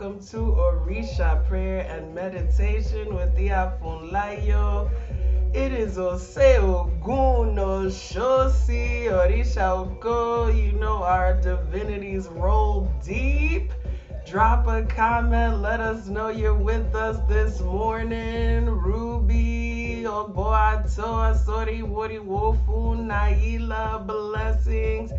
welcome to Orisa Prayer and Meditation with Iya Funlayo. It is Ose Ogun Oshosi Orisa Oko. You know our divinities roll deep. Drop a comment, let us know you're with us this morning. Ruby, Oboato, Asori, Wori, Wofu, Naila, blessings.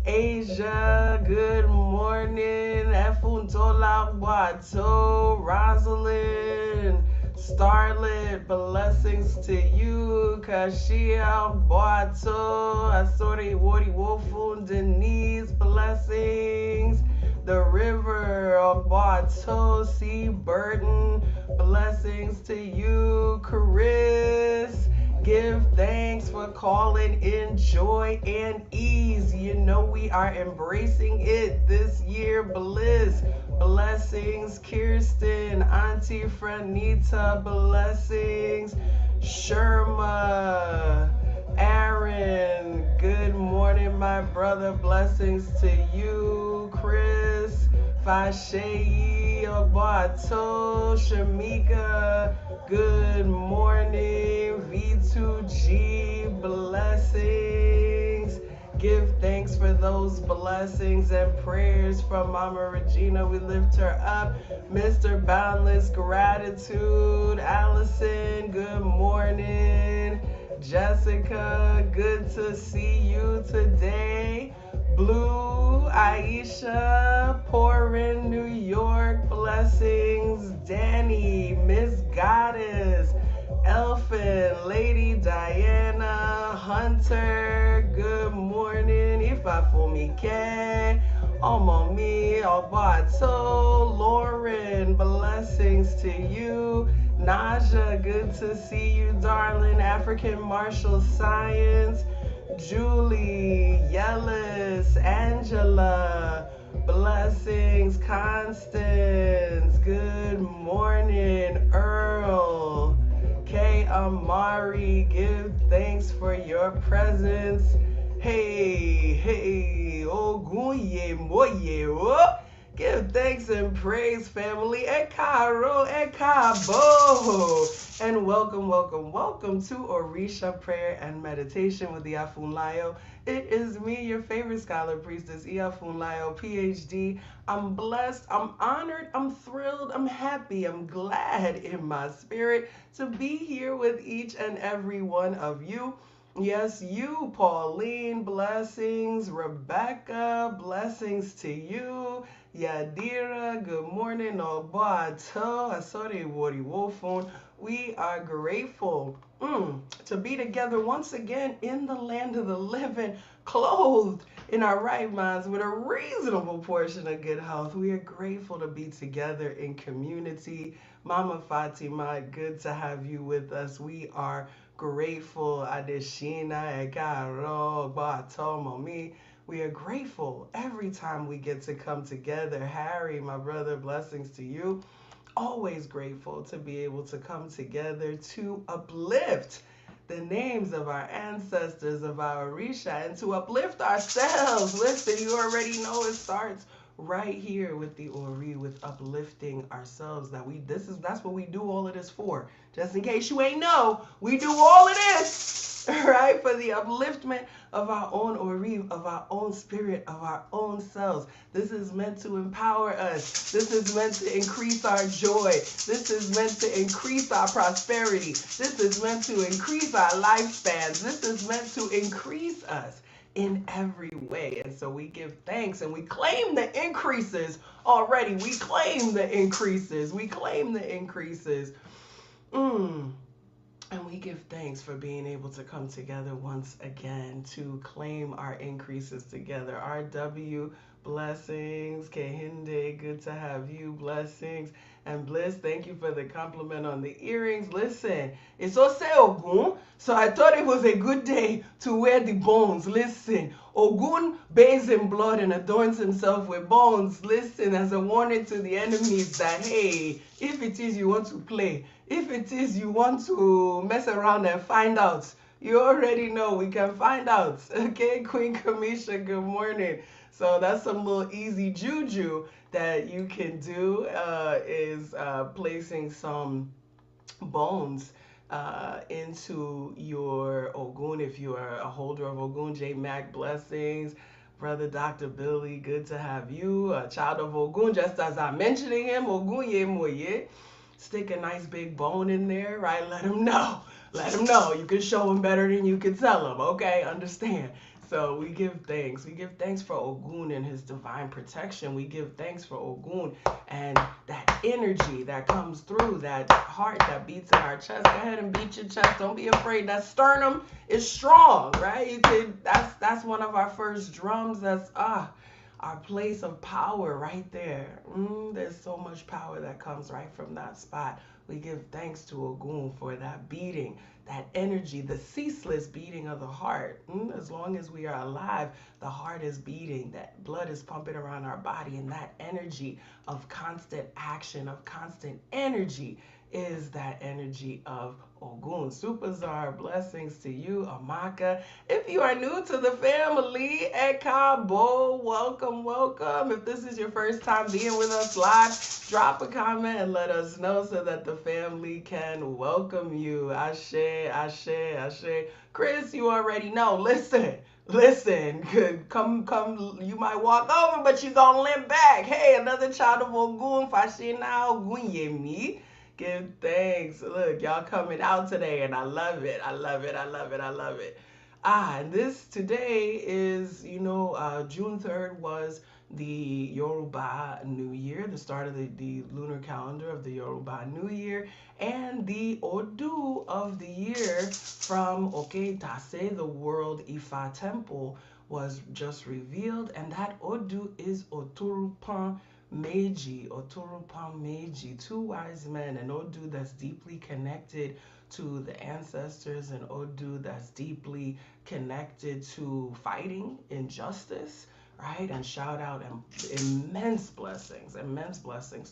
Asia, good morning. Efuntola, Boato, Rosalind, Starlet, blessings to you. Cashapp, Boato, Asori, Wori, Wofu, Denise, blessings. The River of Boato, C. Burton, blessings to you. Chris, give thanks for calling in joy and ease. You know we are embracing it this year. Bliss, blessings. Kirsten, Auntie Franita, blessings. Sherma, Aaron, good morning, my brother. Blessings to you. Chris, Fasheyi, Obato, Shamika, good morning. V2G, blessings. Give thanks for those blessings and prayers from Mama Regina. We lift her up. Mr. Boundless Gratitude, Allison, good morning. Jessica, good to see you today. Blue, Aisha, Pourin, New York, blessings. Danny, Miss Goddess, Elfin, Lady Diana, Hunter, good morning. Ifafumike, Omomi, Obato, Lauren, blessings to you. Naja, good to see you, darling. African Martial Science. Julie, Yellis, Angela, blessings. Constance, good morning. Earl, K. Amari, give thanks for your presence. Hey, Ogun ye moye wo. Give thanks and praise, family. Ekaro, ekabo. And welcome to Orisa Prayer and Meditation with Iya Funlayo. It is me, your favorite scholar priestess, Iya Funlayo, PhD. I'm blessed, I'm honored, I'm thrilled, I'm happy, I'm glad in my spirit to be here with each and every one of you. Yes, you, Pauline, blessings. Rebecca, blessings to you. Yadira, good morning. Obato, Asori, Wori, Wofun. We are grateful to be together once again in the land of the living, clothed in our right minds with a reasonable portion of good health. We are grateful to be together in community. Mama Fatima, good to have you with us. We are grateful. Adeshina, Ekaro, Bato, Momi. We are grateful every time we get to come together. Harry, my brother, blessings to you. Always grateful to be able to come together to uplift the names of our ancestors, of our Orisha, and to uplift ourselves. Listen, you already know it starts right here with the Ori, with uplifting ourselves. That's what we do all of this for. Just in case you ain't know, we do all of this, right? For the upliftment of our own Ori, of our own spirit, of our own selves. This is meant to empower us. This is meant to increase our joy. This is meant to increase our prosperity. This is meant to increase our lifespans. This is meant to increase us in every way. And so we give thanks and we claim the increases already. We claim the increases. We claim the increases. And we give thanks for being able to come together once again to claim our increases together. RW, blessings. Kehinde, good to have you. Blessings. And Bliss, thank you for the compliment on the earrings. Listen, it's Ose Ogun, so I thought it was a good day to wear the bones. Listen, Ogun bathes in blood and adorns himself with bones. Listen, as a warning to the enemies that, hey, if it is you want to play, if it is you want to mess around and find out, you already know we can find out. Okay, Queen Kamisha, good morning. So that's some little easy juju that you can do, is placing some bones into your Ogun. If you are a holder of Ogun, J Mac, blessings. Brother Dr. Billy, good to have you. A child of Ogun, just as I'm mentioning him, Ogun ye moye. Stick a nice big bone in there, right? Let him know. Let him know. You can show him better than you can tell him, okay? Understand? So we give thanks. We give thanks for Ogun and his divine protection. We give thanks for Ogun and that energy that comes through, that heart that beats in our chest. Go ahead and beat your chest. Don't be afraid. That sternum is strong, right? You could. That's one of our first drums. That's our place of power right there. There's so much power that comes right from that spot. We give thanks to Ogun for that beating, that energy, the ceaseless beating of the heart. As long as we are alive, the heart is beating, that blood is pumping around our body, and that energy of constant action, of constant energy, is that energy of Ogun. Superzar, blessings to you, Amaka. If you are new to the family, Ekabo, welcome, welcome. If this is your first time being with us live, drop a comment and let us know so that the family can welcome you. Ashe, ashe, ashe. Chris, you already know. Listen, come, you might walk over, but you gonna limp back. Hey, another child of Ogun, Fashina Ogun Yemi. Give thanks. Look, y'all coming out today, and I love it. I love it. I love it. I love it. And this today is, June 3rd was the Yoruba New Year, the start of the lunar calendar of the Yoruba New Year, and the Odu of the year from Oketase, the World Ifa Temple, was just revealed, and that Odu is Oturupon Meji, Oturupon Meji, two wise men, an Odu that's deeply connected to the ancestors, an Odu that's deeply connected to fighting injustice, right? And shout out immense blessings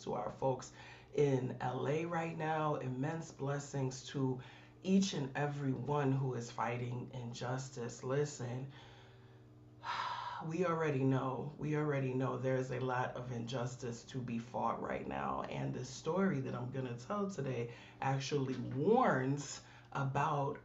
to our folks in LA right now, immense blessings to each and every one who is fighting injustice. Listen, we already know there's a lot of injustice to be fought right now, and the story that I'm going to tell today actually warns about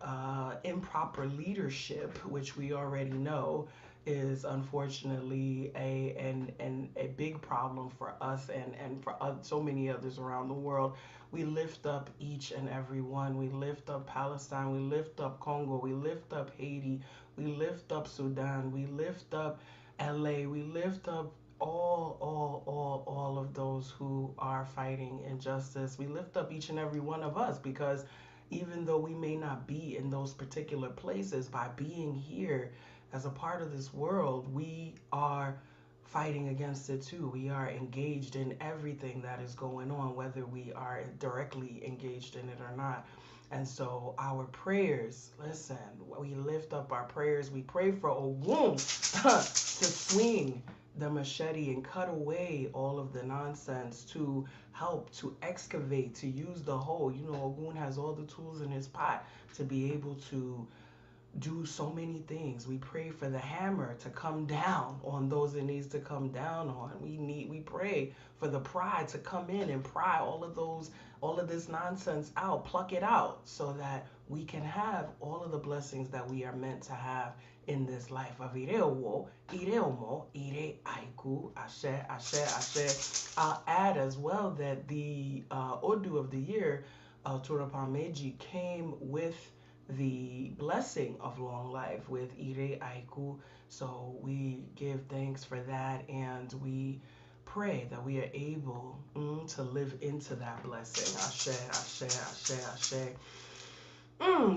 improper leadership, which we already know is unfortunately a big problem for us and for so many others around the world. We lift up each and every one. We lift up Palestine. We lift up Congo. We lift up Haiti. We lift up Sudan. We lift up LA. We lift up all of those who are fighting injustice. We lift up each and every one of us, because even though we may not be in those particular places, by being here as a part of this world, we are fighting against it too. We are engaged in everything that is going on, whether we are directly engaged in it or not. And so our prayers, listen, we lift up our prayers. We pray for Ogun to swing the machete and cut away all of the nonsense, to help, to excavate, to use the hoe. Ogun has all the tools in his pot to be able to do so many things. We pray for the hammer to come down on those it needs to come down on. We pray for the pride to come in and pry all of this nonsense out, pluck it out, so that we can have all of the blessings that we are meant to have in this life of Ireowo, Ireomo, Ire Aiku, Ashe, Ashe, Ashe. I'll add as well that the Odu of the year, Oturupon Meji, came with the blessing of long life with Ire Aiku. So we give thanks for that, and we pray that we are able to live into that blessing. Ashe, Ashe, Ashe, Ashe.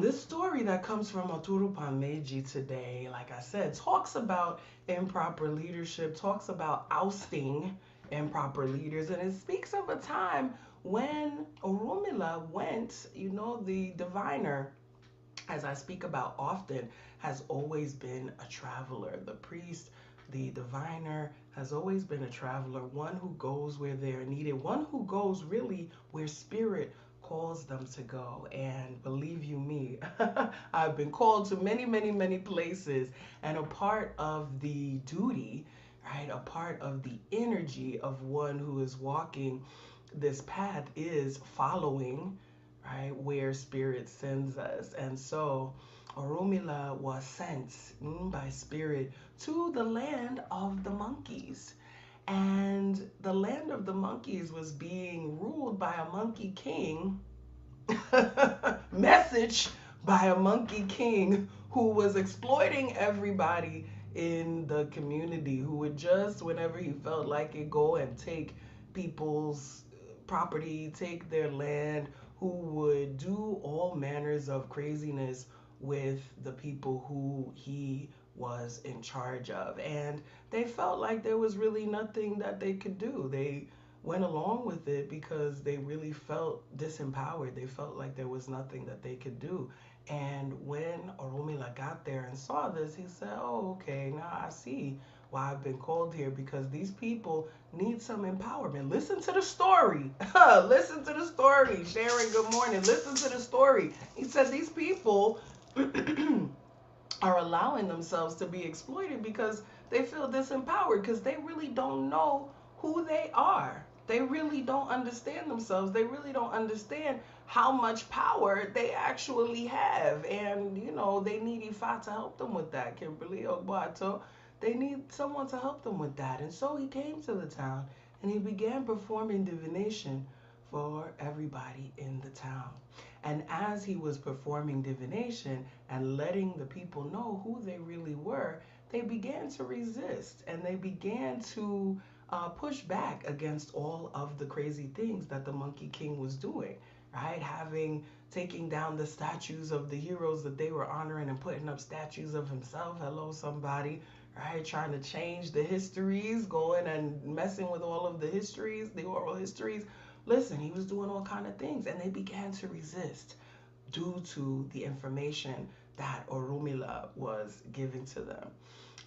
This story that comes from Oturupon Meji today, like I said, talks about improper leadership, talks about ousting improper leaders, and it speaks of a time when Orunmila went, the diviner, as I speak about often, has always been a traveler. The priest, the diviner, has always been a traveler, one who goes where they're needed, one who goes really where spirit calls them to go. And believe you me, I've been called to many, many, many places, and a part of the duty, right? A part of the energy of one who is walking this path is following, right, where spirit sends us. And so Orunmila was sent by spirit to the land of the monkeys. And the land of the monkeys was being ruled by a monkey king. Message by a monkey king who was exploiting everybody in the community, who would just, whenever he felt like it, go and take people's property, take their land, who would do all manners of craziness with the people who he was in charge of. And they felt like there was really nothing that they could do. They went along with it because they really felt disempowered. They felt like there was nothing that they could do. And when Orunmila got there and saw this, he said, oh, okay, now I see why I've been called here, because these people need some empowerment. Listen to the story. Listen to the story. Sharon, good morning. Listen to the story. He said these people are allowing themselves to be exploited because they feel disempowered, because they really don't know who they are. They really don't understand themselves. They really don't understand how much power they actually have. And, you know, they need Ifa to help them with that. Kimberly Ogbato, they need someone to help them with that. And so he came to the town and he began performing divination for everybody in the town. And as he was performing divination and letting the people know who they really were, they began to resist and they began to push back against all of the crazy things that the Monkey King was doing, right? Taking down the statues of the heroes that they were honoring and putting up statues of himself. Hello, somebody, right? Trying to change the histories, going and messing with all of the histories, the oral histories. Listen, he was doing all kind of things, and they began to resist due to the information that Orunmila was giving to them.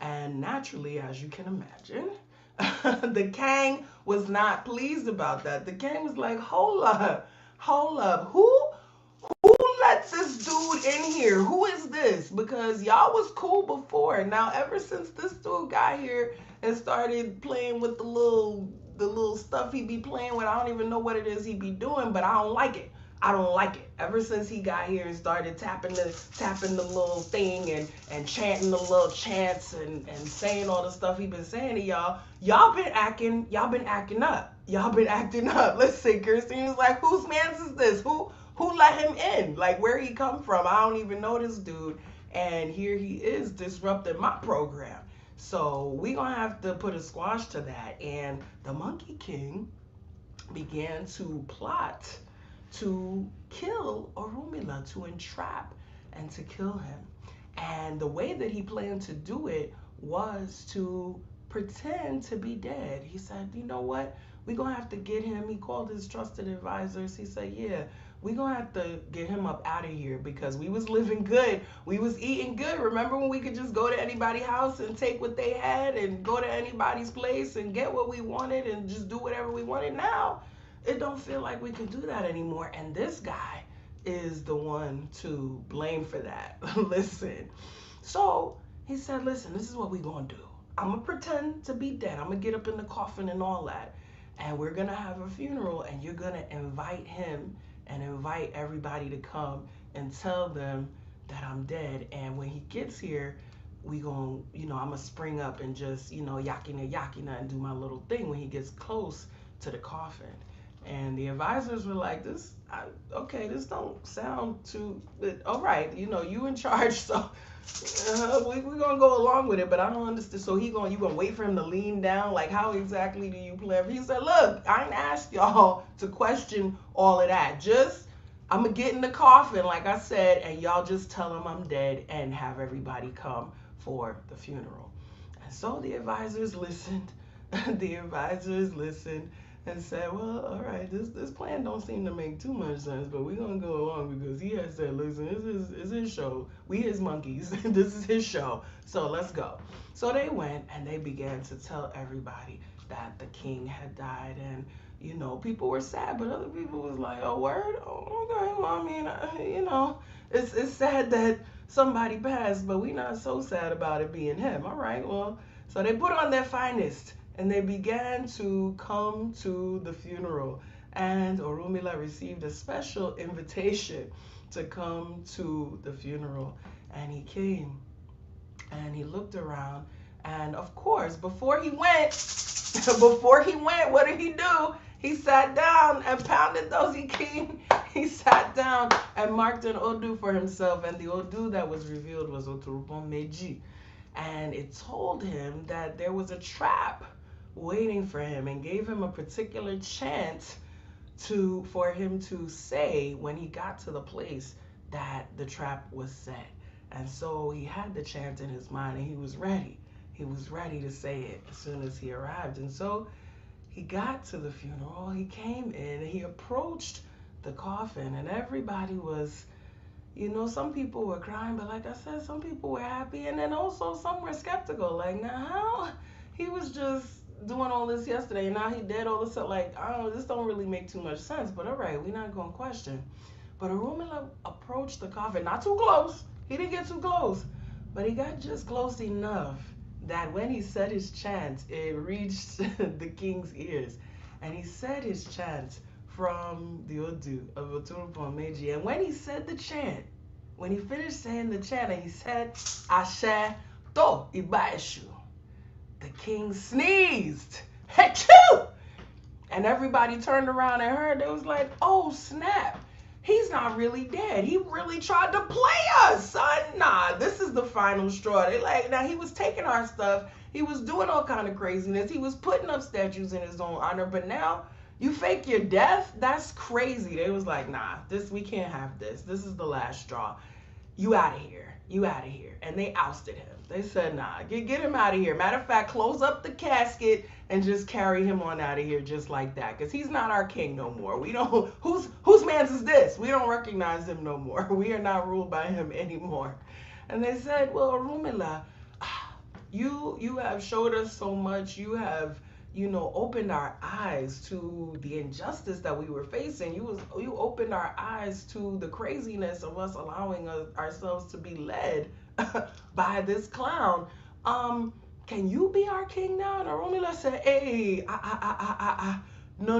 And naturally, as you can imagine, the king was not pleased about that. The king was like, hold up, who lets this dude in here? Who is this? Because y'all was cool before. Now, ever since this dude got here and started playing with the little stuff he be playing with, I don't even know what it is he be doing, but I don't like it. I don't like it. Ever since he got here and started tapping the little thing and chanting the little chants and saying all the stuff he been saying to y'all been acting up. Y'all been acting up. Listen, Kirsten was like, whose man's is this? Who let him in? Like, where he come from? I don't even know this dude. And here he is disrupting my program. So we gonna have to put a squash to that. And the Monkey King began to plot to kill Orunmila, to entrap and to kill him. And the way that he planned to do it was to pretend to be dead. He said, you know what? We're going to have to get him. He called his trusted advisors. He said, yeah, we're going to have to get him up out of here because we was living good. We was eating good. Remember when we could just go to anybody's house and take what they had and go to anybody's place and get what we wanted and just do whatever we wanted? Now, it don't feel like we can do that anymore. And this guy is the one to blame for that. Listen. So he said, listen, this is what we're going to do. I'm going to pretend to be dead. I'm going to get up in the coffin and all that. And we're going to have a funeral, and you're going to invite him and invite everybody to come and tell them that I'm dead. And when he gets here, we going to, I'm going to spring up and just, yakina and do my little thing when he gets close to the coffin. And the advisors were like, this don't sound too, all right, you in charge, so we're going to go along with it, but I don't understand. So you going to wait for him to lean down? Like, how exactly do you plan? He said, look, I ain't asked y'all to question all of that. Just, I'm going to get in the coffin, like I said, and y'all just tell him I'm dead and have everybody come for the funeral. And so the advisors listened. And said, well, all right, this plan don't seem to make too much sense, but we're going to go along because he has said, listen, this is his show. We his monkeys. This is his show. So let's go. So they went and they began to tell everybody that the king had died. And, people were sad, but other people was like, oh, word? Oh, okay. Well, I mean, it's sad that somebody passed, but we're not so sad about it being him. All right, well. So they put on their finest and they began to come to the funeral. And Orunmila received a special invitation to come to the funeral. And he came and he looked around. And of course, before he went, what did he do? He sat down and pounded those ikin. He sat down and marked an Odu for himself. And the Odu that was revealed was Oturupon Meji. And it told him that there was a trap waiting for him and gave him a particular chant for him to say when he got to the place that the trap was set. And so he had the chant in his mind and he was ready. He was ready to say it as soon as he arrived. And so he got to the funeral, he came in, and he approached the coffin, and everybody was, some people were crying, but like I said, some people were happy, and then also some were skeptical, like, now how? He was just doing all this yesterday, and now he did all this, like, I don't know, this don't really make too much sense, but all right, we're not going to question. But Orunmila approached the coffin, not too close, he didn't get too close, but he got just close enough that when he said his chant, it reached the king's ears. And he said his chant from the Odu of Oturupon Meji. And when he said the chant, when he finished saying the chant and he said, Ashe to Ibaeshu, the king sneezed. Achoo! And everybody turned around and heard. It was like, oh, snap. He's not really dead. He really tried to play us, son. Nah, this is the final straw. They like, now he was taking our stuff. He was doing all kind of craziness. He was putting up statues in his own honor. But now you fake your death? That's crazy. They was like, nah, we can't have this. This is the last straw. You out of here. You out of here. And they ousted him. They said, nah, get him out of here. Matter of fact, close up the casket and just carry him on out of here just like that. Because he's not our king no more. We don't, whose man's is this? We don't recognize him no more. We are not ruled by him anymore. And they said, well, Orunmila, you have showed us so much. You have, opened our eyes to the injustice that we were facing. You opened our eyes to the craziness of us allowing ourselves to be led by this clown. Can you be our king now? And Orunmila said, hey, no.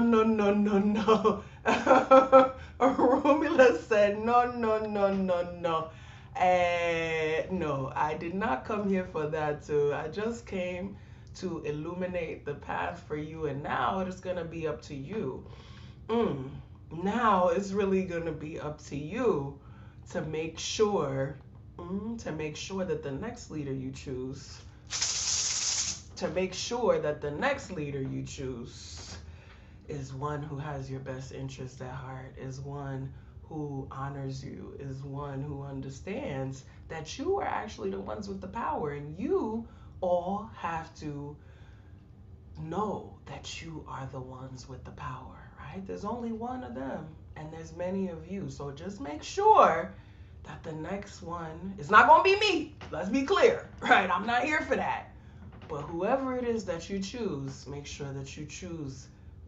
Orunmila said, no. No, I did not come here for that too. I just came to illuminate the path for you, and now it is going to be up to you. Now it's really going to be up to you to make sure that the next leader you choose, is one who has your best interest at heart, is one who honors you, is one who understands that you are actually the ones with the power, and you all have to know that you are the ones with the power, right? There's only one of them, and there's many of you. So just make sure that the next one is not going to be me. Let's be clear, right? I'm not here for that. But whoever it is that you choose, make sure that you choose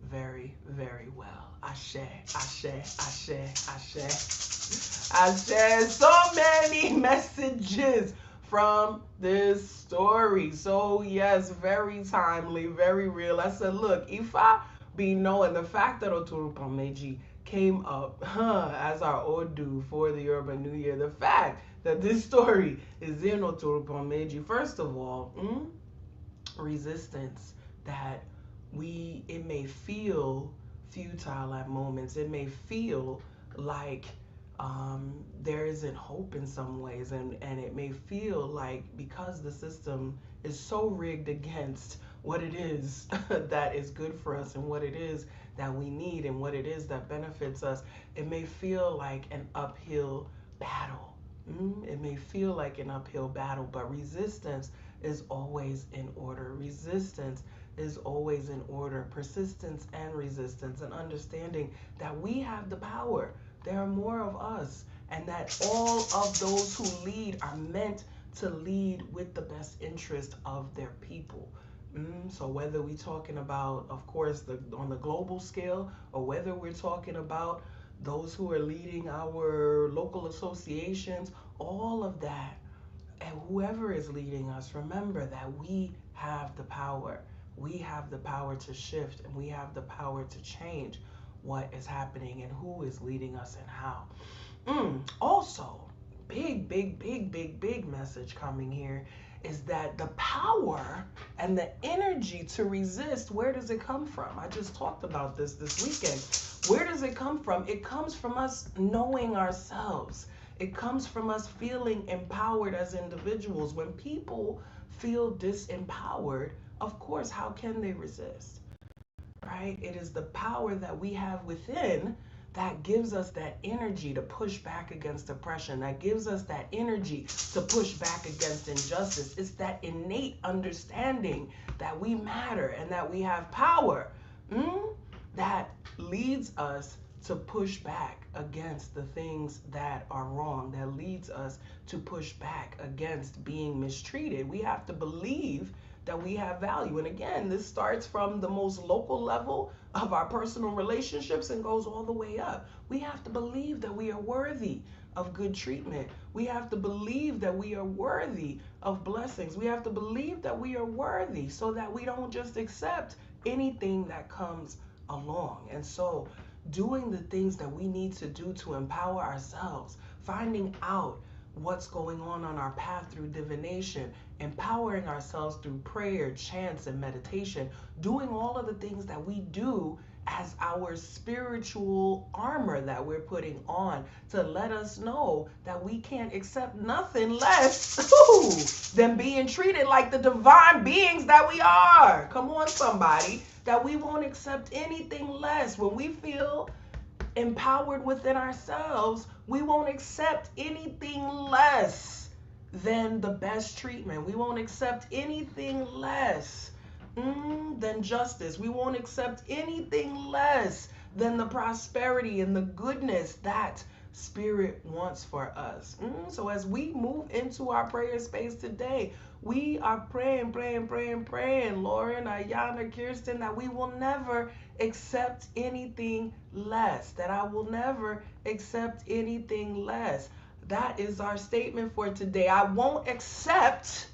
very, very well. Ashe, ashe, ashe, ashe. Ashe. So many messages from this story. So yes, very timely, very real. I said, look, if I be knowing the fact that Oturupon Meji came up as our Odu for the Yoruba New Year, the fact that this story is in Oturupon Meji, first of all, resistance, that it may feel futile at moments. It may feel like there isn't hope in some ways, and it may feel like because the system is so rigged against what it is that is good for us and what it is that we need and what it is that benefits us, it may feel like an uphill battle. It may feel like an uphill battle, but resistance is always in order. Resistance is always in order. Persistence and resistance, and understanding that we have the power. There are more of us, and that all of those who lead are meant to lead with the best interest of their people. So whether we're talking about, of course, on the global scale, or whether we're talking about those who are leading our local associations, all of that, And whoever is leading us, remember that we have the power. We have the power to shift, and we have the power to change what is happening and who is leading us and how. Also, big message coming here is that the power and the energy to resist, where does it come from? I just talked about this weekend. Where does it come from? It comes from us knowing ourselves. It comes from us feeling empowered as individuals. When people feel disempowered, of course, how can they resist? Right? It is the power that we have within that gives us that energy to push back against oppression, that gives us that energy to push back against injustice. It's that innate understanding that we matter and that we have power that leads us to push back against the things that are wrong, that leads us to push back against being mistreated. We have to believe that we have value. And again, this starts from the most local level of our personal relationships and goes all the way up. We have to believe that we are worthy of good treatment. We have to believe that we are worthy of blessings. We have to believe that we are worthy so that we don't just accept anything that comes along. And so doing the things that we need to do to empower ourselves, finding out what's going on our path through divination, empowering ourselves through prayer, chants, and meditation, doing all of the things that we do as our spiritual armor that we're putting on to let us know that we can't accept nothing less than being treated like the divine beings that we are. Come on, somebody. That we won't accept anything less. When we feel empowered within ourselves, we won't accept anything less than the best treatment. We won't accept anything less than justice. We won't accept anything less than the prosperity and the goodness that Spirit wants for us. So as we move into our prayer space today, we are praying, Lauren, Ayana, Kirsten, that we will never accept anything less, that I will never accept anything less. That is our statement for today. I won't accept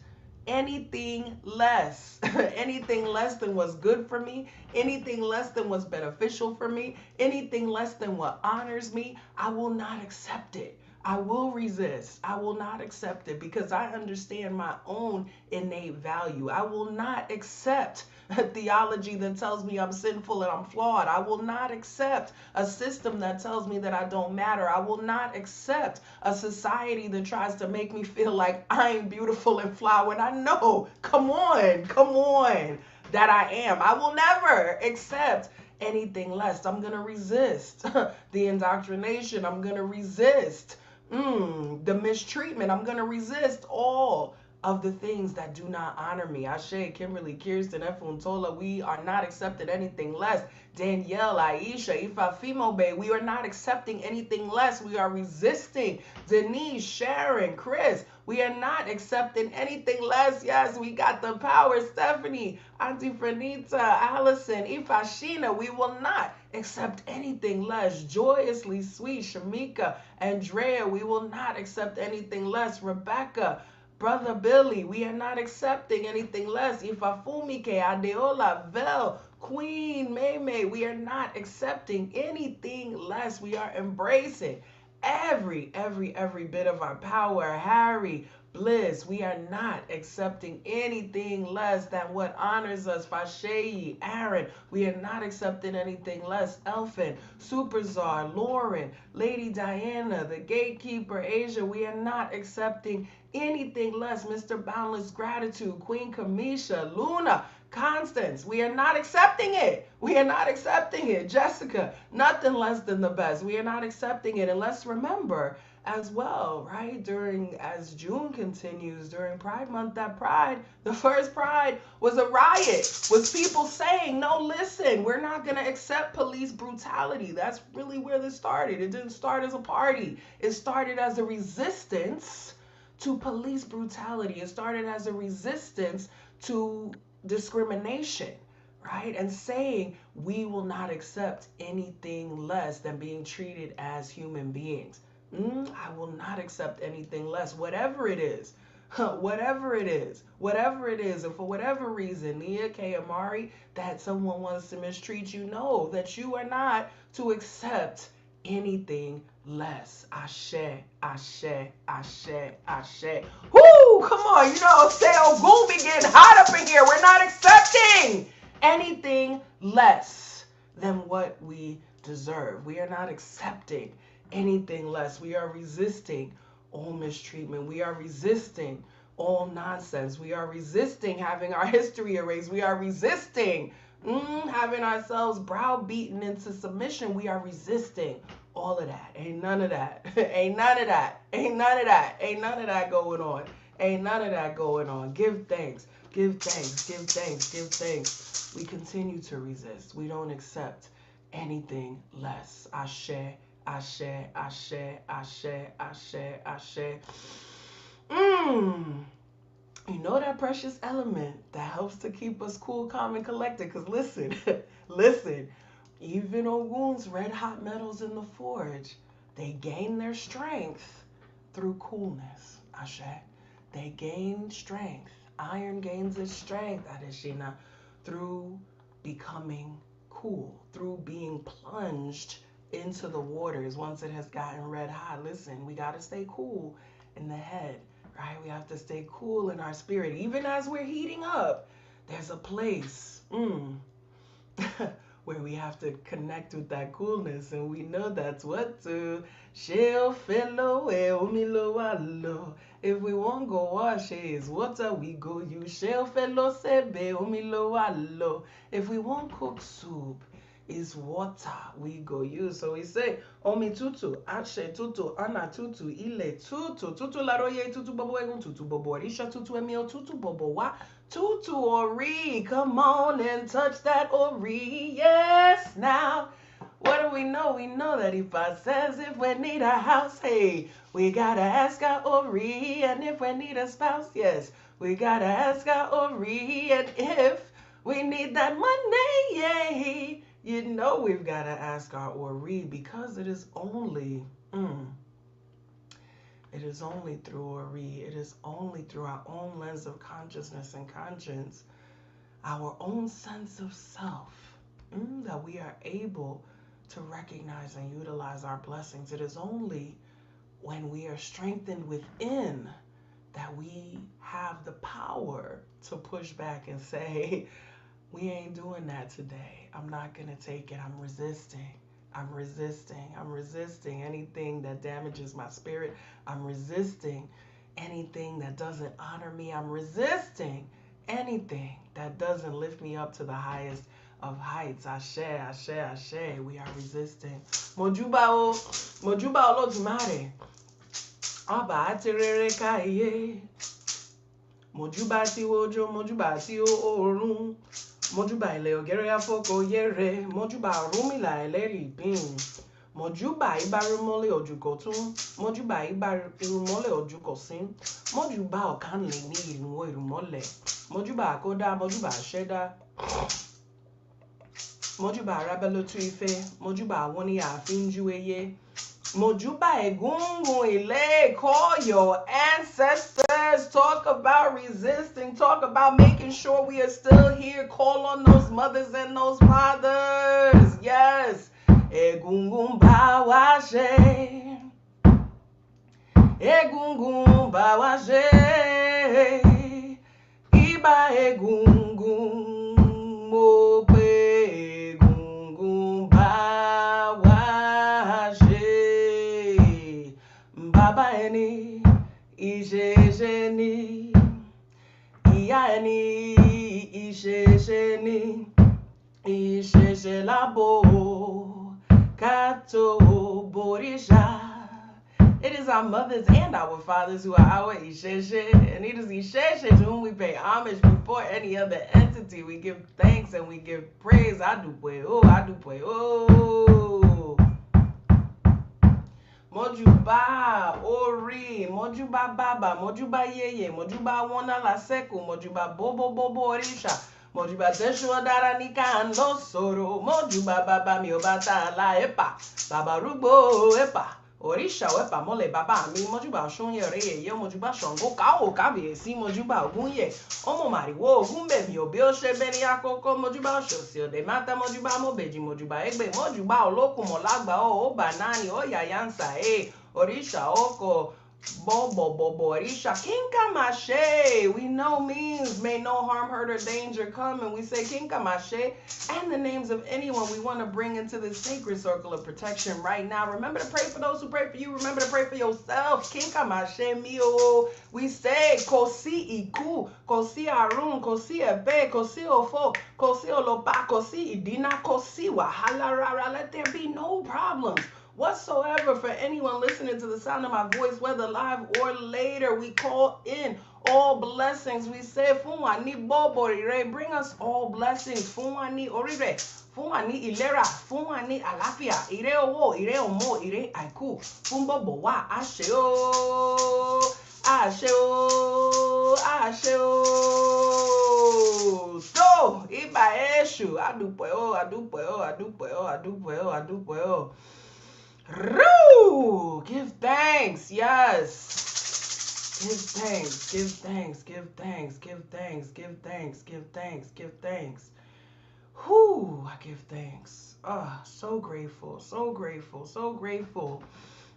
anything less. Anything less than what's good for me, anything less than what's beneficial for me, anything less than what honors me, I will not accept it. I will resist. I will not accept it because I understand my own innate value. I will not accept a theology that tells me I'm sinful and I'm flawed. I will not accept a system that tells me that I don't matter. I will not accept a society that tries to make me feel like I'm beautiful and fly when I know, come on, that I am. I will never accept anything less. I'm going to resist the indoctrination. I'm going to resist the mistreatment. I'm going to resist all of the things that do not honor me. Ashe, Kimberly, Kirsten, Efuntola, we are not accepting anything less. Danielle, Aisha, Ifafimo Bay, we are not accepting anything less. We are resisting. Denise, Sharon, Chris, we are not accepting anything less. Yes, we got the power. Stephanie, Auntie Franita, Allison, Ifashina, we will not accept anything less. Joyously Sweet, Shamika, Andrea, we will not accept anything less. Rebecca, Brother Billy, we are not accepting anything less. Ifafumike, Adeola, Vel, Queen, Maymay, we are not accepting anything less. We are embracing every bit of our power. Harry, Bliss, we are not accepting anything less than what honors us. Fasheyi, Aaron, we are not accepting anything less. Elfin, Superzar, Lauren, Lady Diana, the Gatekeeper, Asia, we are not accepting anything less. Mr. Boundless Gratitude, Queen Kamisha, Luna, Constance, we are not accepting it. We are not accepting it. Jessica, nothing less than the best. We are not accepting it. And let's remember as well, right, as June continues, during Pride Month, that Pride, the first Pride was a riot, was people saying, no, listen, we're not going to accept police brutality. That's really where this started. It didn't start as a party. It started as a resistance to police brutality. It started as a resistance to discrimination, right? And saying we will not accept anything less than being treated as human beings. I will not accept anything less, whatever it is. Whatever it is, and for whatever reason, Nia K. Amari, that someone wants to mistreat you, know that you are not to accept anything less. Ashe, ashe, ashe, ashe. Whoo, come on, say Ogun be getting hot up in here. We're not accepting anything less than what we deserve. We are not accepting anything less. We are resisting all mistreatment. We are resisting all nonsense. We are resisting having our history erased. We are resisting having ourselves browbeaten into submission. We are resisting all of that. Ain't none of that. Ain't none of that. Ain't none of that. Ain't none of that going on. Ain't none of that going on. Give thanks. Give thanks. Give thanks. Give thanks. We continue to resist. We don't accept anything less. Ashe. Ashe, ashe, ashe, ashe, ashe. You know that precious element that helps to keep us cool, calm, and collected. Because listen, even Ogun's red hot metals in the forge, they gain their strength through coolness. Ashe. They gain strength. Iron gains its strength, Adeshina, through becoming cool, through being plunged into the waters once it has gotten red hot. Listen, we got to stay cool in the head, right? We have to stay cool in our spirit. Even as we're heating up, there's a place where we have to connect with that coolness, and we know that's what to shell fellow. If we won't go wash is water, we go use shell fellow sebe umilo. If we won't cook soup, is water we go use. So we say omi tutu, ashe tutu, ana tutu, ile tutu, tutu laroye tutu bobo egun tutu bobo orisha tutu emio tutu bobo wa tutu ori. Come on and touch that ori. Yes, now what do we know? We know that Ifa says if we need a house, hey, we gotta ask our ori. And if we need a spouse, yes, we gotta ask our ori. And if we need that money, yay, you know we've got to ask our Ori, because it is only through Ori, it is only through our own lens of consciousness and conscience, our own sense of self, that we are able to recognize and utilize our blessings. It is only when we are strengthened within that we have the power to push back and say, we ain't doing that today. I'm not going to take it. I'm resisting. I'm resisting. I'm resisting anything that damages my spirit. I'm resisting anything that doesn't honor me. I'm resisting anything that doesn't lift me up to the highest of heights. Ashe, ashe, ashe. We are resisting. Mojuba Olodumare. Aba atirere kaiye. Mojuba ti ojo, mojuba ti orun. Mojuba ile ogere afoko yere, mojuba rumila eleri bin, mojuba ibarumole ojukotun, mojuba ibarumole ojukosin, mojuba okanle ni iruwo irumole, mojuba akoda, mojuba sheda, mojuba arabelotu ife, mojuba woni afinjueye, mojuba egungun ile. Call your ancestors. Talk about resisting. Talk about making sure we are still here. Call on those mothers and those fathers. Yes. Egungun bawashe. Egungun bawashe. Iba egungun mope egungun bawashe. Baba eni ishesheni, iya eni ishesheni, isheshe labo kato borisha. It is our mothers and our fathers who are our isheshe, and it is isheshe to whom we pay homage before any other entity. We give thanks and we give praise. Adupwe, oh. Mojuba ori, mojuba baba, mojuba yeye, mojuba wana la seku, mojuba bobo orisha, mojuba tesho dara nika ando soro, mojuba baba mi obata la epa, baba rubo epa, Orisha wepa mole baba mi mojuba shonye re ye mojuba shongo ka o ka be si mojuba ogun ye omo mariwo ogun be mi obi o se beni akoko mojuba shosi o de mata mojuba mo beji mojuba egbe mojuba olokun mo lagba o banani o yayansa orisha oko Bo, Orisha, Kinka Mashe. We know means may no harm, hurt, or danger come. And we say Kinka Mashe and the names of anyone we want to bring into this sacred circle of protection right now. Remember to pray for those who pray for you. Remember to pray for yourself. Kinka Mashe mio. We say Kosi Iku, Kosi Arun, Kosi Ebe, Kosi Ofo, Kosi Olopa, Kosi Idina, Kosi Wahala Rara. Let there be no problems whatsoever for anyone listening to the sound of my voice, whether live or later. We call in all blessings. We say, Funwani Bobo Ire, bring us all blessings. Funwani Orire, Funwani Ilera, Funwani Alafia, Ire Owo, Ire Omo, Ire Aiku, Fumbo Bowa, Asheo, Asheo, Asheo. So, Iba Eshu, Adupoyo, Adupoyo, Adupoyo, Adupoyo, Adupoyo. Roo! Give thanks, yes. Give thanks, give thanks, give thanks, give thanks, give thanks, give thanks, give thanks. Whoo, I give thanks. So grateful, so grateful, so grateful.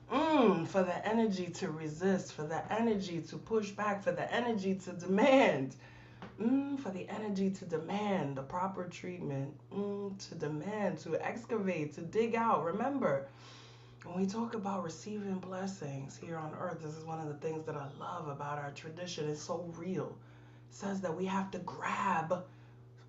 For the energy to resist, for the energy to push back, for the energy to demand. For the energy to demand the proper treatment, to demand, to excavate, to dig out. Remember, when we talk about receiving blessings here on earth, this is one of the things that I love about our tradition. It's so real. It says that we have to grab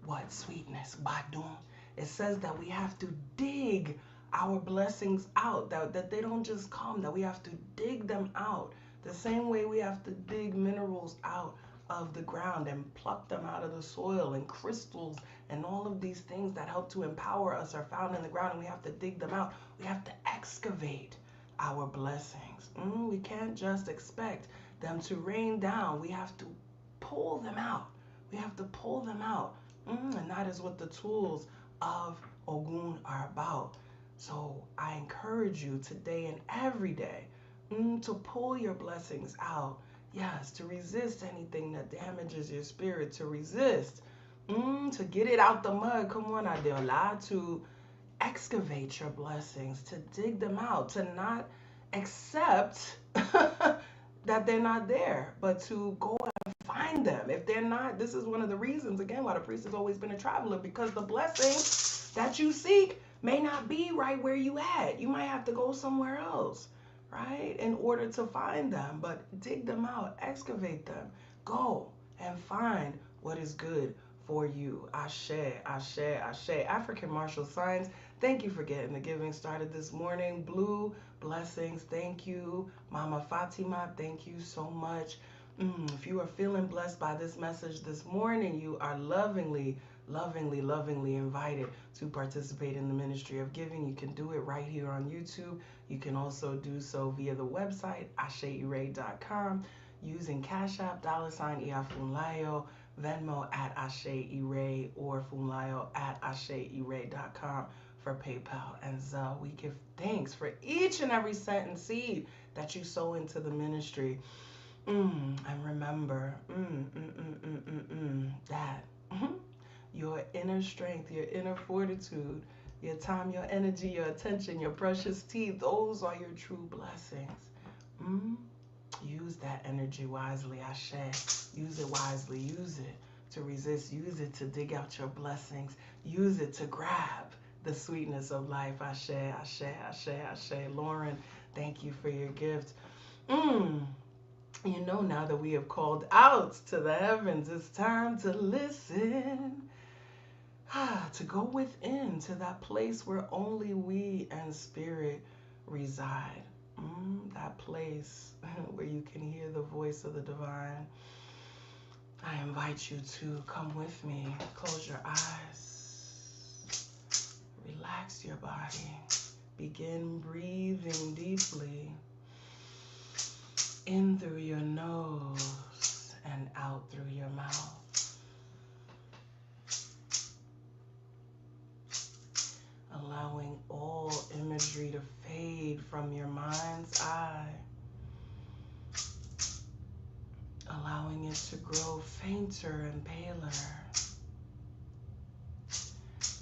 what? Sweetness, badum. It says that we have to dig our blessings out, that they don't just come, that we have to dig them out. The same way we have to dig minerals out of the ground and pluck them out of the soil, and crystals and all of these things that help to empower us are found in the ground, and we have to dig them out. We have to excavate our blessings. We can't just expect them to rain down. We have to pull them out. We have to pull them out. And that is what the tools of Ogun are about. So I encourage you today and every day to pull your blessings out. Yes, to resist anything that damages your spirit, to resist, to get it out the mud. Come on, Adeola, to excavate your blessings, to dig them out, to not accept that they're not there, but to go and find them. If they're not, this is one of the reasons, again, why the priest has always been a traveler, because the blessings that you seek may not be right where you at. You might have to go somewhere else, right, in order to find them. But dig them out, excavate them, go and find what is good for you. Ashe, Ashe, Ashe. African martial signs, thank you for getting the giving started this morning. Blue, blessings, thank you. Mama Fatima, thank you so much. If you are feeling blessed by this message this morning, you are lovingly invited to participate in the ministry of giving. You can do it right here on YouTube. You can also do so via the website, asheire.com, using Cashapp, $IyaFunlayo, Venmo at Ase Ire, or Funlayo at asheire.com for PayPal and Zelle. We give thanks for each and every cent and seed that you sow into the ministry. And remember that your inner strength, your inner fortitude, your time, your energy, your attention, your precious teeth, those are your true blessings. Use that energy wisely, Ashe. Use it wisely. Use it to resist. Use it to dig out your blessings. Use it to grab the sweetness of life. Ashe, Ashe, Ashe, Ashe. Lauren, thank you for your gift. You know, now that we have called out to the heavens, it's time to listen. To go within, to that place where only we and spirit reside. That place where you can hear the voice of the divine. I invite you to come with me. Close your eyes. Relax your body. Begin breathing deeply in through your nose and out through your mouth. Allowing all imagery to fade from your mind mind's eye, allowing it to grow fainter and paler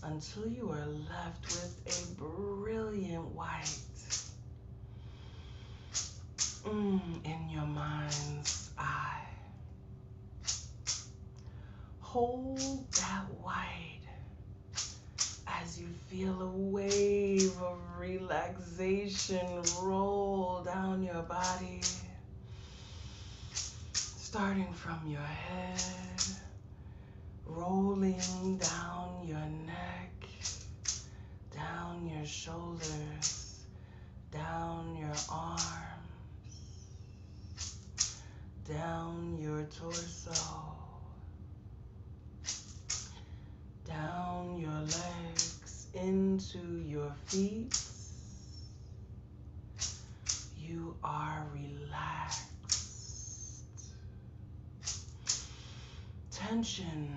until you are left with a brilliant white in your mind's eye. Hold that white as you feel a wave of relaxation roll down your body, starting from your head, rolling down your neck, down your shoulders, down your arms, down your torso, down your legs, into your feet. You are relaxed. Tension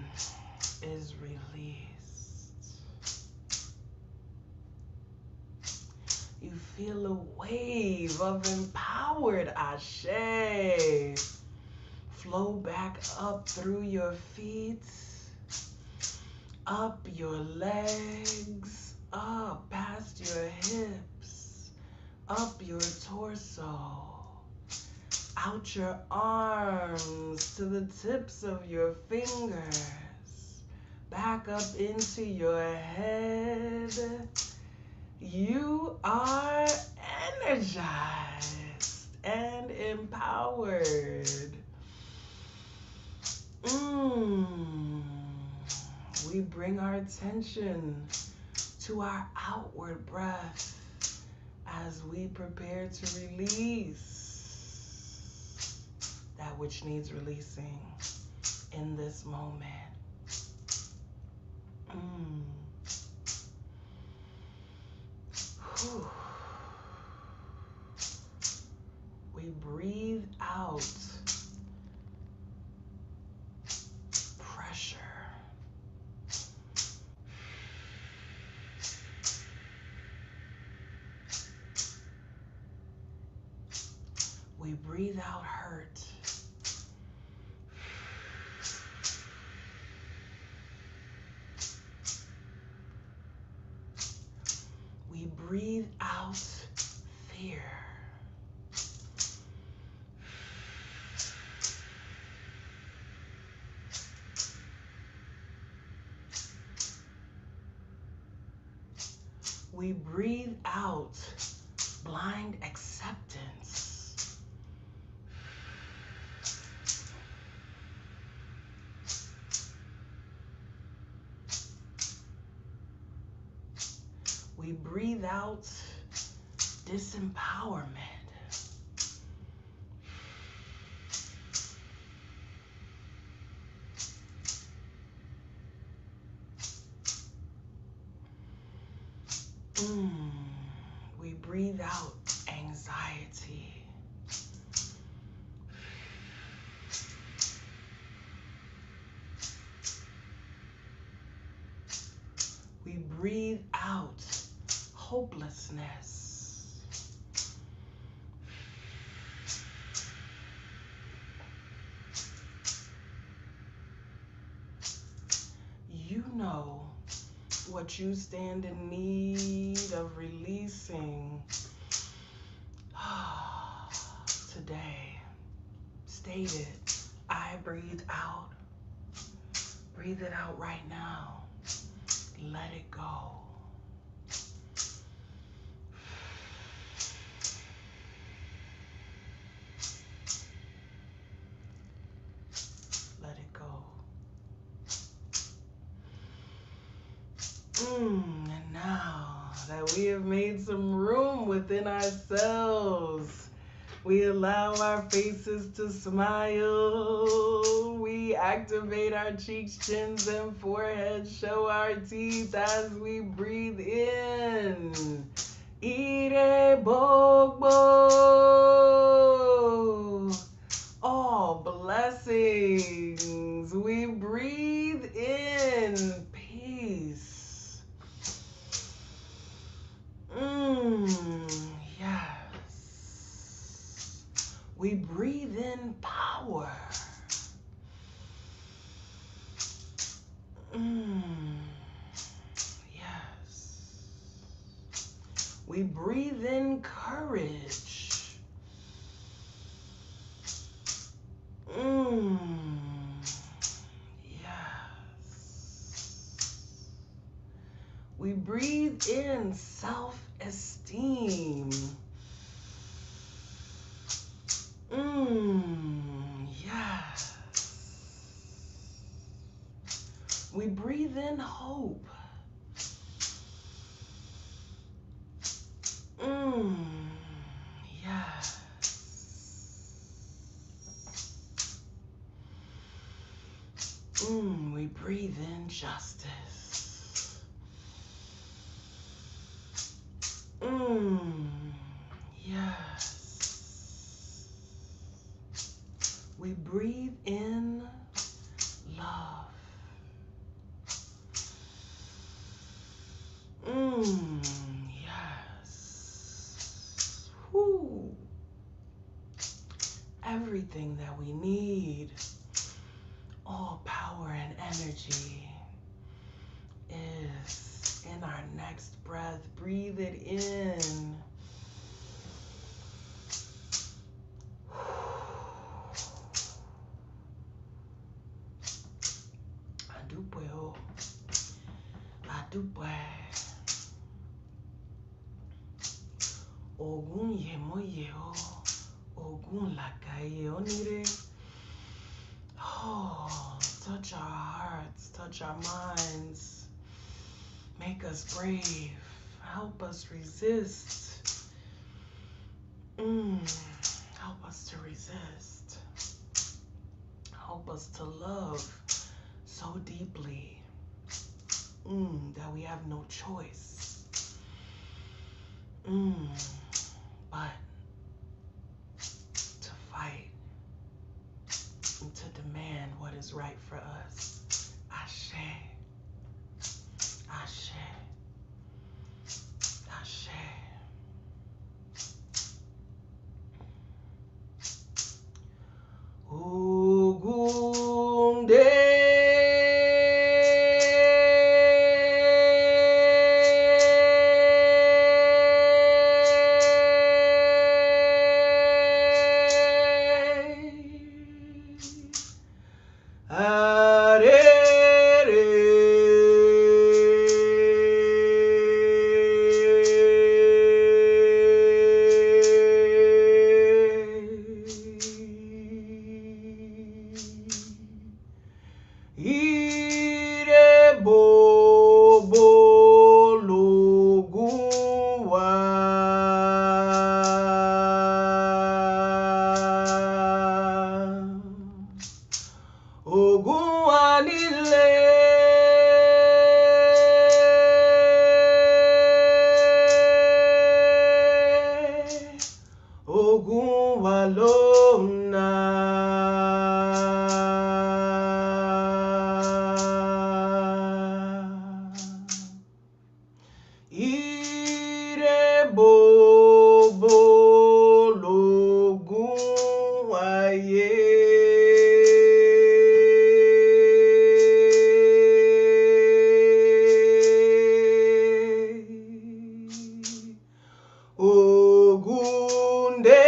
is released. You feel a wave of empowered ashe flow back up through your feet, up your legs, up past your hips, up your torso, out your arms to the tips of your fingers, back up into your head. You are energized and empowered. We bring our attention to our outward breath as we prepare to release that which needs releasing in this moment. We breathe out pressure. We breathe out hurt. We breathe out fear. We breathe out blind acceptance. We breathe out disempowerment. We breathe out anxiety. We breathe out hopelessness. You know what you stand in need of releasing today. State it. I breathe out. Breathe it out right now. Let it go. Let it go. And now that we have made some room within ourselves, we allow our faces to smile. We activate our cheeks, chins, and forehead. Show our teeth as we breathe in. Ire Bogbo. All blessings. We breathe in peace. Yes. breathe in courage. Yes. We breathe in self-esteem. Yes. We breathe in hope. Yes. We breathe in justice. Yes. We breathe in love. Yes. Whew. Everything that we need, all power and energy, is in our next breath. Breathe it in. Ogun yemo yeo, Ogun lakaye onire. Oh, touch our hearts, touch our minds, make us brave, help us resist. Help us to resist. Help us to love so deeply that we have no choice. But to fight and to demand what is right for us. Ashe. Ashe. Ashe. Ogun Ire bobo logun wa. Ogun wa nílé. Ogun wa lọ́nà. Ire bobo logun ayé. Ogun dé.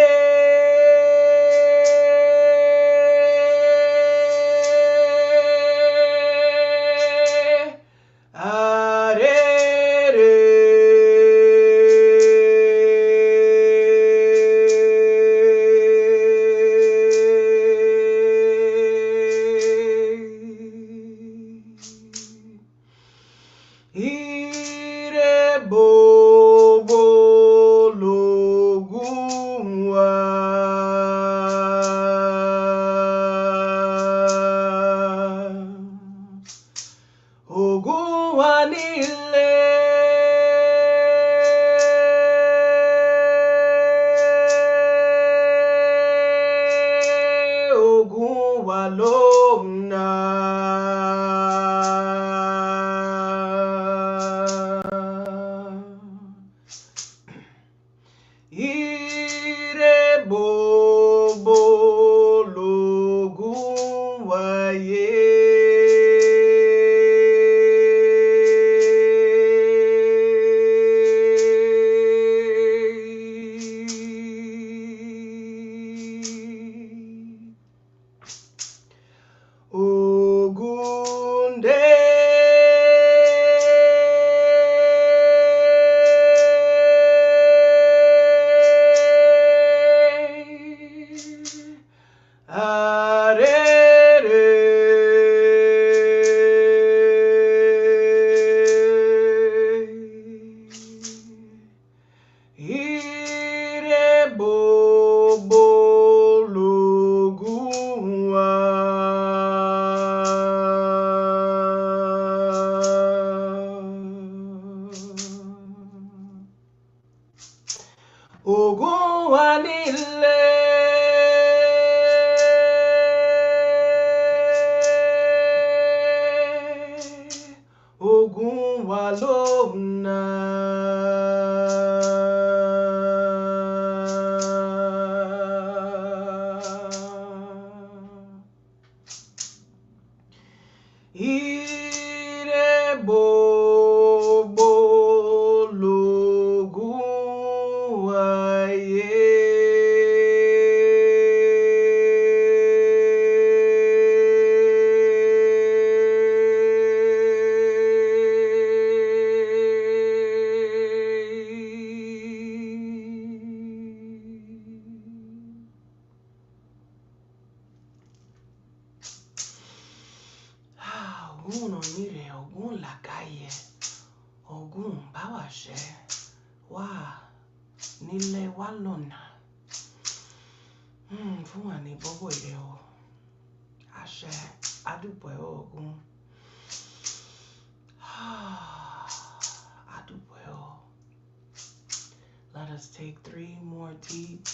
Ire bobo logun wa. Ogun wa nílé. Ogun wa lọ́nà. Ire bobo logun wáyé. Ire bobo logun aye. Ogun onire, Ogun làkàyè, Ogun báwàṣẹ, wà nílé wa lọ́nà. Fún wa ní bọ́bọ̀ ire o, àṣẹ, adúpẹ́ Ogun. Adúpẹ́ o. Let us take 3 more deep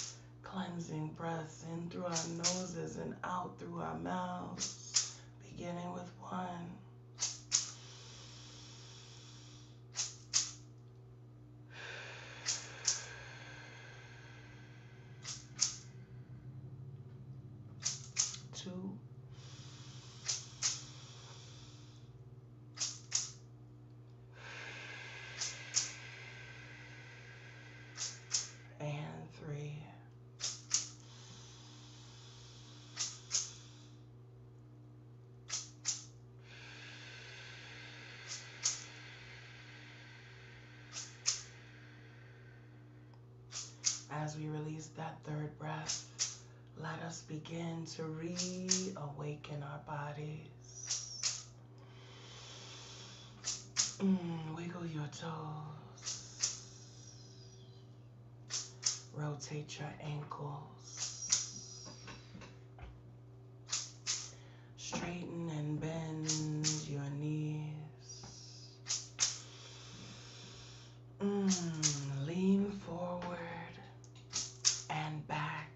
cleansing breaths in through our noses and out through our mouths. Beginning with 1. 2. And 3. As we release that 3rd breath, let us begin to reawaken our bodies. Wiggle your toes. Rotate your ankles. Straighten and bend your knees. Lean forward and back.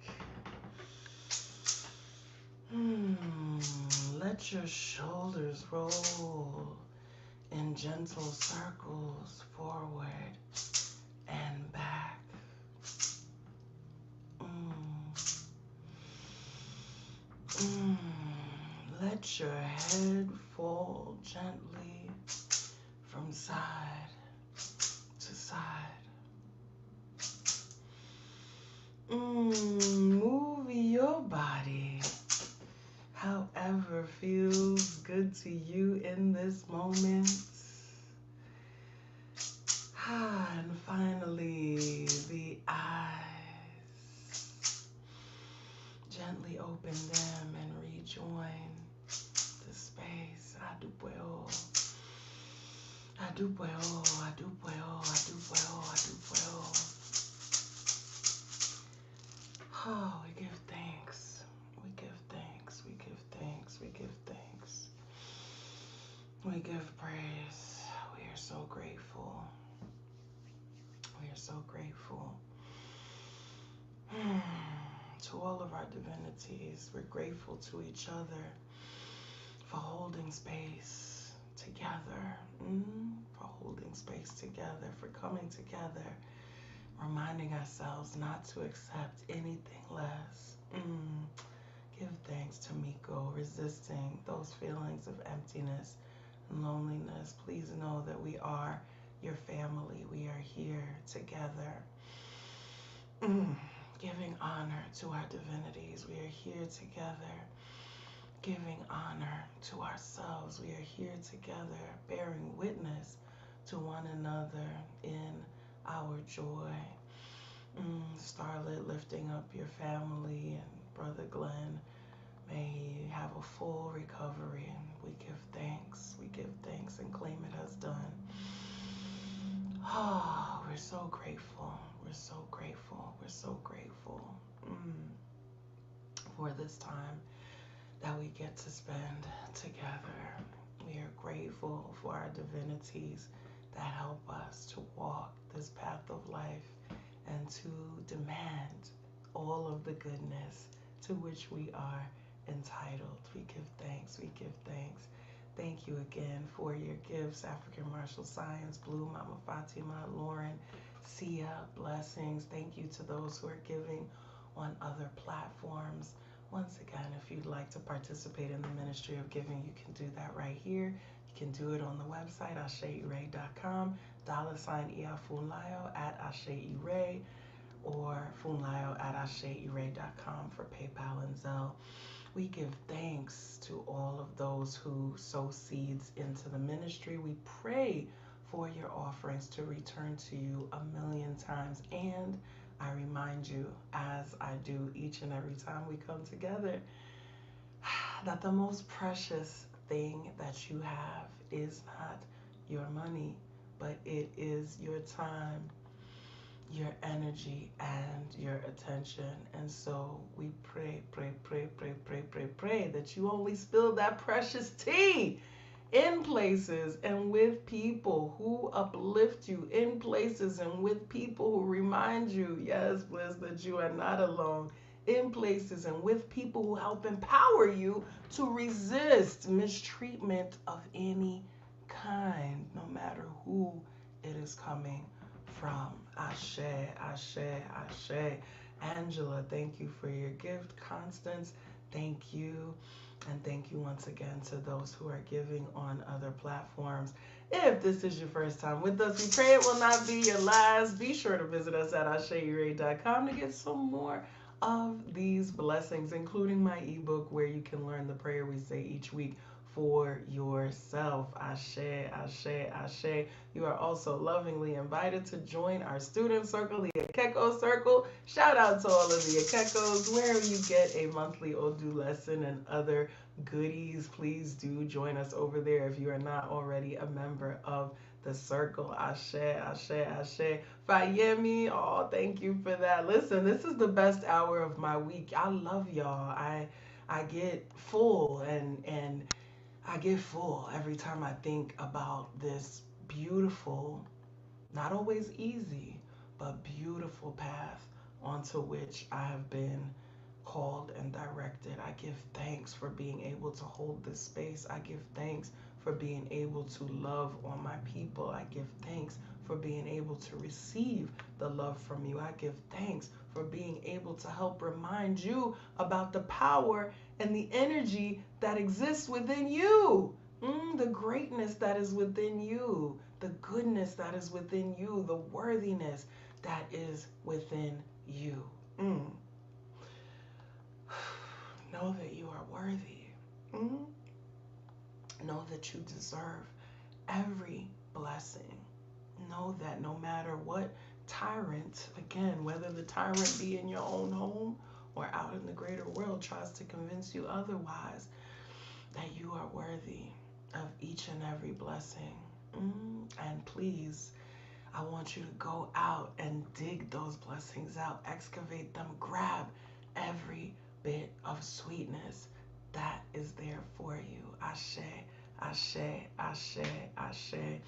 Let your shoulders roll in gentle circles forward and back. Let your head fall gently from side to side. Move your body however feels good to you in this moment. And finally, the eyes. Gently open them and rejoin the space. Adúpẹ́. Adúpẹ́. Adúpẹ́. Adúpẹ́. Oh, we give thanks. We give thanks. We give thanks. We give thanks. We give praise. We are so grateful. We are so grateful. To all of our divinities, we're grateful to each other for holding space together, for holding space together, for coming together, reminding ourselves not to accept anything less. Give thanks to Miko, resisting those feelings of emptiness and loneliness. Please know that we are your family. We are here together. Giving honor to our divinities. We are here together. Giving honor to ourselves. We are here together, bearing witness to one another in our joy. Starlet, lifting up your family, and Brother Glenn, may he have a full recovery. And we give thanks and claim it as done. Oh, we're so grateful. We're so grateful. We're so grateful for this time that we get to spend together. We are grateful for our divinities that help us to walk this path of life and to demand all of the goodness to which we are entitled. We give thanks. We give thanks. Thank you again for your gifts, African Martial Science, Blue, Mama Fatima, Lauren, Sia, blessings. Thank you to those who are giving on other platforms. Once again, if you'd like to participate in the ministry of giving, you can do that right here. You can do it on the website, asheire.com, $IyaFunlayo at Ase Ire, or Funlayo at asheire.com for PayPal and Zelle. We give thanks to all of those who sow seeds into the ministry. We pray for your offerings to return to you 1,000,000 times. And I remind you, as I do each and every time we come together, that the most precious thing that you have is not your money, but it is your time, your energy, and your attention. And so we pray that you only spill that precious tea in places and with people who uplift you, in places and with people who remind you, yes, Bliss, that you are not alone, in places and with people who help empower you to resist mistreatment of any kind, no matter who it is coming from. Ashe, Ashe, Ashe. Angela, thank you for your gift. Constance, thank you. And thank you once again to those who are giving on other platforms. If this is your first time with us, we pray it will not be your last. Be sure to visit us at asheire.com to get some more of these blessings, including my ebook where you can learn the prayer we say each week for yourself. Ashe, Ashe, Ashe. You are also lovingly invited to join our student circle, the Akeko Circle. Shout out to all of the Akekos, where you get a monthly Odu lesson and other goodies. Please do join us over there if you are not already a member of the circle. Ashe, Ashe, Ashe. Fayemi, oh, thank you for that. Listen, this is the best hour of my week. I love y'all. I get full and I get full every time I think about this beautiful, not always easy, but beautiful path onto which I have been called and directed. I give thanks for being able to hold this space. I give thanks for being able to love on my people. I give thanks for being able to receive the love from you. I give thanks for being able to help remind you about the power and the energy that exists within you. The greatness that is within you, the goodness that is within you, the worthiness that is within you. Know that you are worthy. Know that you deserve every blessing. Know that no matter what tyrant, again, whether the tyrant be in your own home or out in the greater world tries to convince you otherwise, that you are worthy of each and every blessing. And please, I want you to go out and dig those blessings out, excavate them, grab every bit of sweetness that is there for you. Ashe, Ashe, Ashe, Ashe.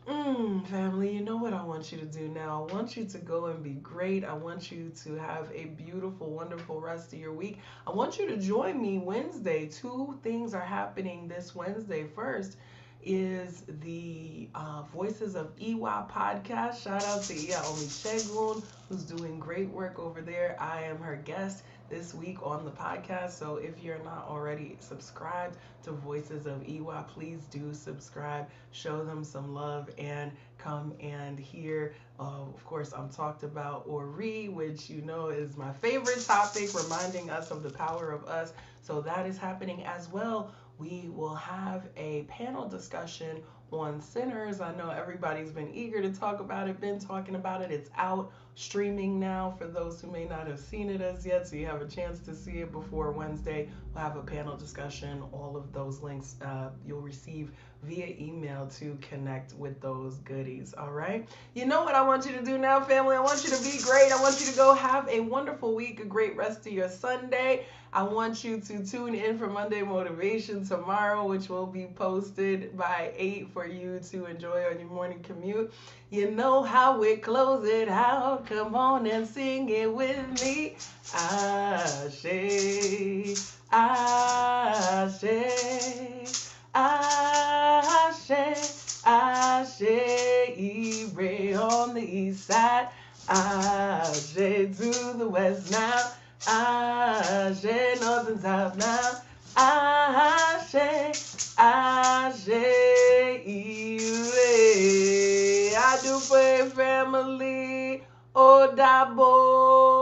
Family, you know what I want you to do now? I want you to go and be great. I want you to have a beautiful, wonderful rest of your week. I want you to join me Wednesday. 2 things are happening this Wednesday. First is the Voices of Iwa podcast. Shout out to Iya Funlayo, who's doing great work over there. I am her guest this week on the podcast. So if you're not already subscribed to Voices of Iwa, please do subscribe, show them some love, and come and hear. Of course, I'm talked about Ori, which you know is my favorite topic, reminding us of the power of us. So that is happening as well. We will have a panel discussion on sinners. I know everybody's been eager to talk about it, been talking about it. It's out streaming now for those who may not have seen it as yet, so you have a chance to see it before Wednesday. We'll have a panel discussion. All of those links you'll receive via email to connect with those goodies. All right, you know what I want you to do now, family? I want you to be great. I want you to go have a wonderful week, a great rest of your Sunday. I want you to tune in for Monday Motivation tomorrow, which will be posted by 8 for you to enjoy on your morning commute. You know how we close it out. Come on and sing it with me. Ashe, Ashe, Ashe, Ashe, Ire on the east side. Ashe to the west now. Ashe, nothing's out now. Ashe, Ashe, Ire. I do pray, family. O Dabo.